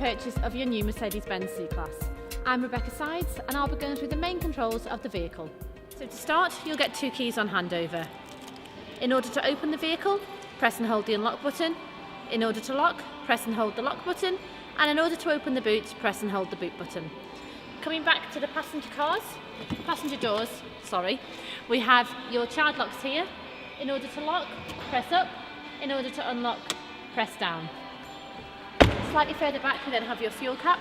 purchase of your new Mercedes-Benz C-Class. I'm Rebecca Sides and I'll be going through the main controls of the vehicle. So to start, you'll get 2 keys on handover. In order to open the vehicle, press and hold the unlock button. In order to lock, press and hold the lock button. And in order to open the boot, press and hold the boot button. Coming back to the passenger doors, we have your child locks here. In order to lock, press up. In order to unlock, press down. Slightly further back, you then have your fuel cap.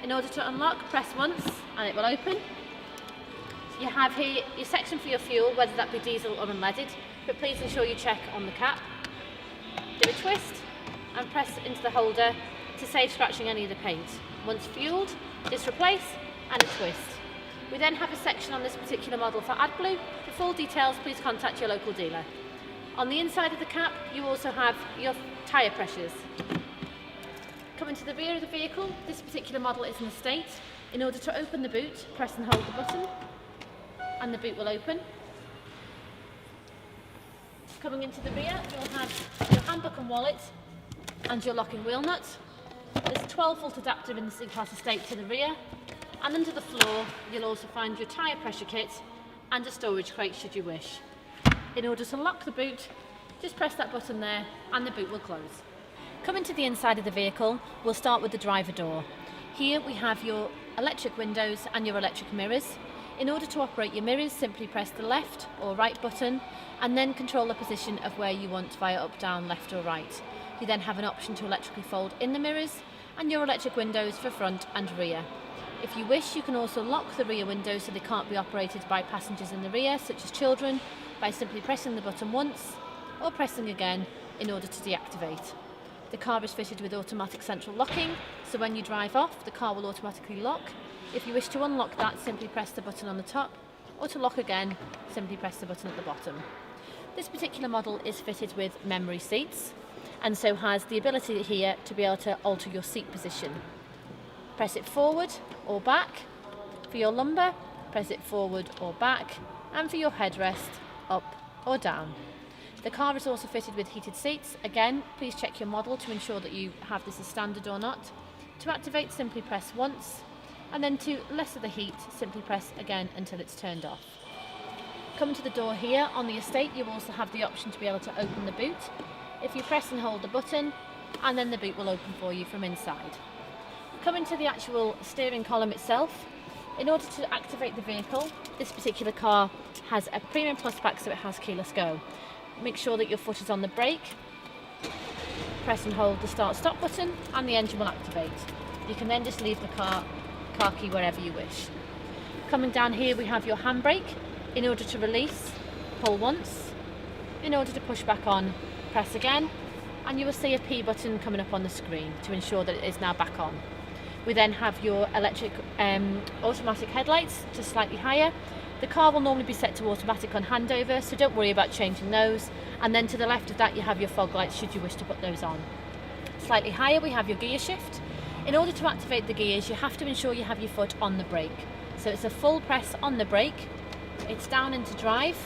In order to unlock, press once and it will open. You have here your section for your fuel, whether that be diesel or unleaded, but please ensure you check on the cap. Do a twist and press into the holder to save scratching any of the paint. Once fueled, just replace and a twist. We then have a section on this particular model for AdBlue. For full details, please contact your local dealer. On the inside of the cap, you also have your tyre pressures. Coming to the rear of the vehicle, this particular model is an estate. In order to open the boot, press and hold the button and the boot will open. Coming into the rear, you'll have your handbook and wallet and your locking wheel nut. There's a 12-volt adapter in the C-Class estate to the rear, and under the floor you'll also find your tyre pressure kit and a storage crate should you wish. In order to lock the boot, just press that button there and the boot will close. Coming to the inside of the vehicle, we'll start with the driver door. Here we have your electric windows and your electric mirrors. In order to operate your mirrors, simply press the left or right button and then control the position of where you want via up, down, left or right. You then have an option to electrically fold in the mirrors and your electric windows for front and rear. If you wish, you can also lock the rear windows so they can't be operated by passengers in the rear, such as children, by simply pressing the button once or pressing again in order to deactivate. The car is fitted with automatic central locking, so when you drive off, the car will automatically lock. If you wish to unlock that, simply press the button on the top, or to lock again, simply press the button at the bottom. This particular model is fitted with memory seats, and so has the ability here to be able to alter your seat position. Press it forward or back. For your lumbar, press it forward or back, and for your headrest, up or down. The car is also fitted with heated seats. Again, please check your model to ensure that you have this as standard or not. To activate, simply press once, and then to lessen the heat, simply press again until it's turned off. Coming to the door here, on the estate you also have the option to be able to open the boot. If you press and hold the button, and then the boot will open for you from inside. Coming to the actual steering column itself, in order to activate the vehicle, this particular car has a Premium Plus pack, so it has keyless go. Make sure that your foot is on the brake, press and hold the start-stop button and the engine will activate. You can then just leave the car key wherever you wish. Coming down here we have your handbrake. In order to release, pull once. In order to push back on, press again, and you will see a P button coming up on the screen to ensure that it is now back on. We then have your electric automatic headlights, just slightly higher. The car will normally be set to automatic on handover, so don't worry about changing those. And then to the left of that you have your fog lights should you wish to put those on. Slightly higher we have your gear shift. In order to activate the gears, you have to ensure you have your foot on the brake. So it's a full press on the brake, it's down into drive,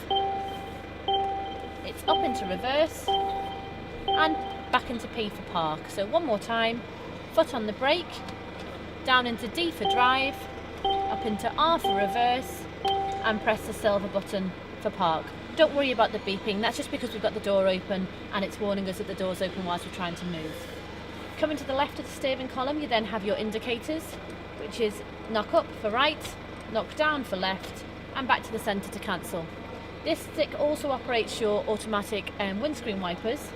it's up into reverse, and back into P for park. So one more time, foot on the brake, down into D for drive, up into R for reverse, and press the silver button for park. Don't worry about the beeping, that's just because we've got the door open and it's warning us that the door's open whilst we're trying to move. Coming to the left of the steering column, you then have your indicators, which is knock up for right, knock down for left, and back to the centre to cancel. This stick also operates your automatic windscreen wipers.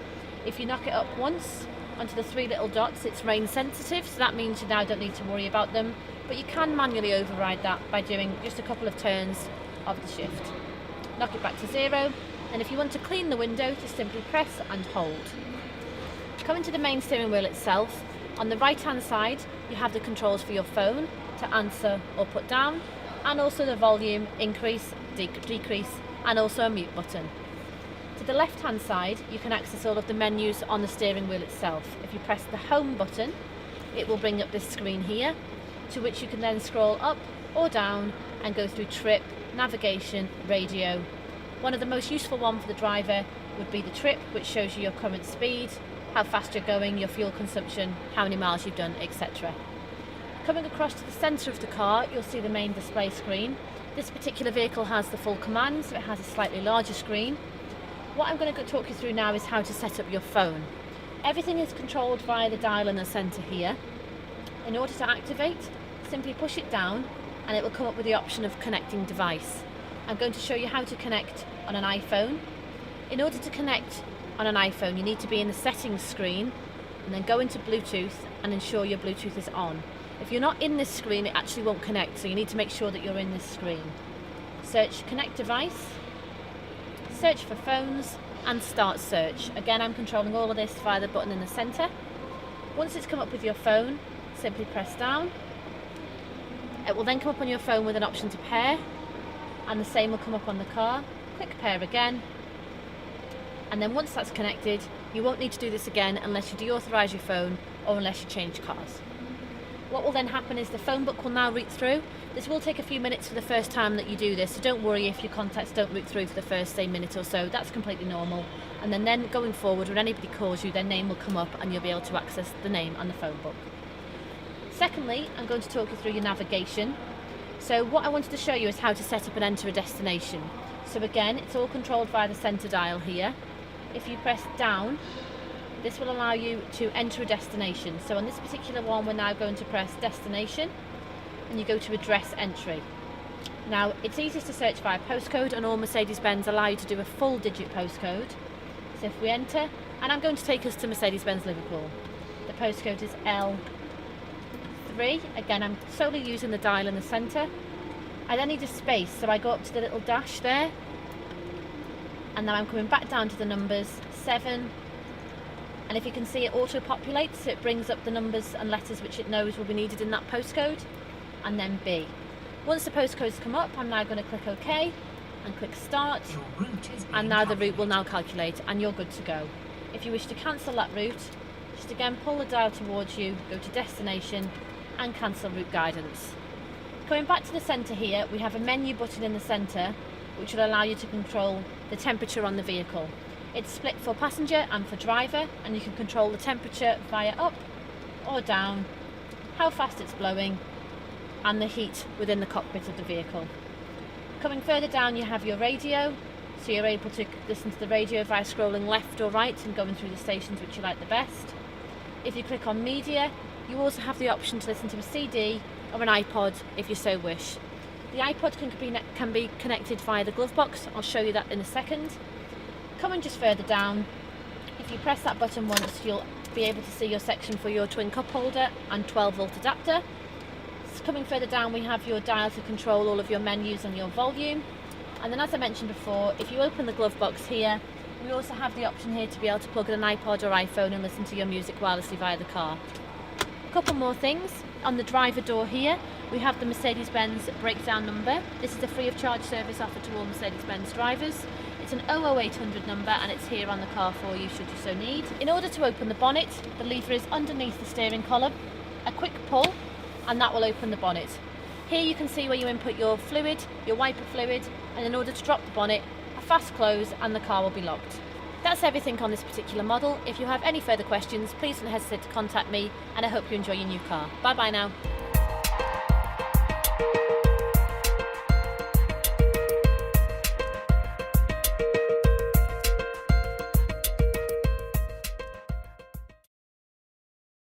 If you knock it up once onto the 3 little dots, it's rain sensitive, so that means you now don't need to worry about them, but you can manually override that by doing just a couple of turns of the shift. Knock it back to 0, and if you want to clean the window, just simply press and hold. Coming to the main steering wheel itself, on the right hand side you have the controls for your phone to answer or put down, and also the volume increase, decrease, and also a mute button. To the left hand side you can access all of the menus on the steering wheel itself. If you press the home button, it will bring up this screen here, to which you can then scroll up or down and go through trip, navigation, radio. One of the most useful ones for the driver would be the trip, which shows you your current speed, how fast you're going, your fuel consumption, how many miles you've done, etc. Coming across to the centre of the car, you'll see the main display screen. This particular vehicle has the full command, so it has a slightly larger screen. What I'm going to talk you through now is how to set up your phone. Everything is controlled via the dial in the centre here. In order to activate, simply push it down and it will come up with the option of connecting device. I'm going to show you how to connect on an iPhone. In order to connect on an iPhone, you need to be in the settings screen and then go into Bluetooth and ensure your Bluetooth is on. If you're not in this screen, it actually won't connect, so you need to make sure that you're in this screen. Search connect device, search for phones, and start search. Again, I'm controlling all of this via the button in the centre. Once it's come up with your phone, simply press down. It will then come up on your phone with an option to pair, and the same will come up on the car. Click pair again, and then once that's connected, you won't need to do this again unless you deauthorise your phone or unless you change cars. What will then happen is the phone book will now root through. This will take a few minutes for the first time that you do this, so don't worry if your contacts don't root through for the first, say, minute or so. That's completely normal. And then going forward, when anybody calls you, their name will come up and you'll be able to access the name and the phone book. Secondly, I'm going to talk you through your navigation. So what I wanted to show you is how to set up and enter a destination. So again, it's all controlled via the centre dial here. If you press down, this will allow you to enter a destination. So on this particular one, we're now going to press destination and you go to address entry. Now, it's easiest to search via postcode, and all Mercedes-Benz allow you to do a full digit postcode. So if we enter, and I'm going to take us to Mercedes-Benz Liverpool. The postcode is L3. Again, I'm solely using the dial in the centre. I then need a space, so I go up to the little dash there. And now I'm coming back down to the numbers 7. And if you can see, it auto-populates, so it brings up the numbers and letters which it knows will be needed in that postcode, and then B. Once the postcodes come up, I'm now going to click OK and click Start, and now the route will now calculate and you're good to go. If you wish to cancel that route, just again pull the dial towards you, go to Destination and cancel route guidance. Coming back to the centre here, we have a menu button in the centre which will allow you to control the temperature on the vehicle. It's split for passenger and for driver, and you can control the temperature via up or down, how fast it's blowing, and the heat within the cockpit of the vehicle. Coming further down, you have your radio, so you're able to listen to the radio via scrolling left or right and going through the stations which you like the best. If you click on media, you also have the option to listen to a CD or an iPod if you so wish. The iPod can be connected via the glove box. I'll show you that in a second. Coming just further down, if you press that button once, you'll be able to see your section for your twin cup holder and 12-volt adapter. Coming further down, we have your dial to control all of your menus and your volume. And then, as I mentioned before, if you open the glove box here, we also have the option here to be able to plug in an iPod or iPhone and listen to your music wirelessly via the car. A couple more things. On the driver door here, we have the Mercedes-Benz breakdown number. This is a free of charge service offered to all Mercedes-Benz drivers. It's an 00800 number and it's here on the car for you should you so need. In order to open the bonnet, the lever is underneath the steering column. A quick pull and that will open the bonnet. Here you can see where you input your fluid, your wiper fluid, and in order to drop the bonnet, a fast close and the car will be locked. That's everything on this particular model. If you have any further questions, please don't hesitate to contact me, and I hope you enjoy your new car. Bye bye now.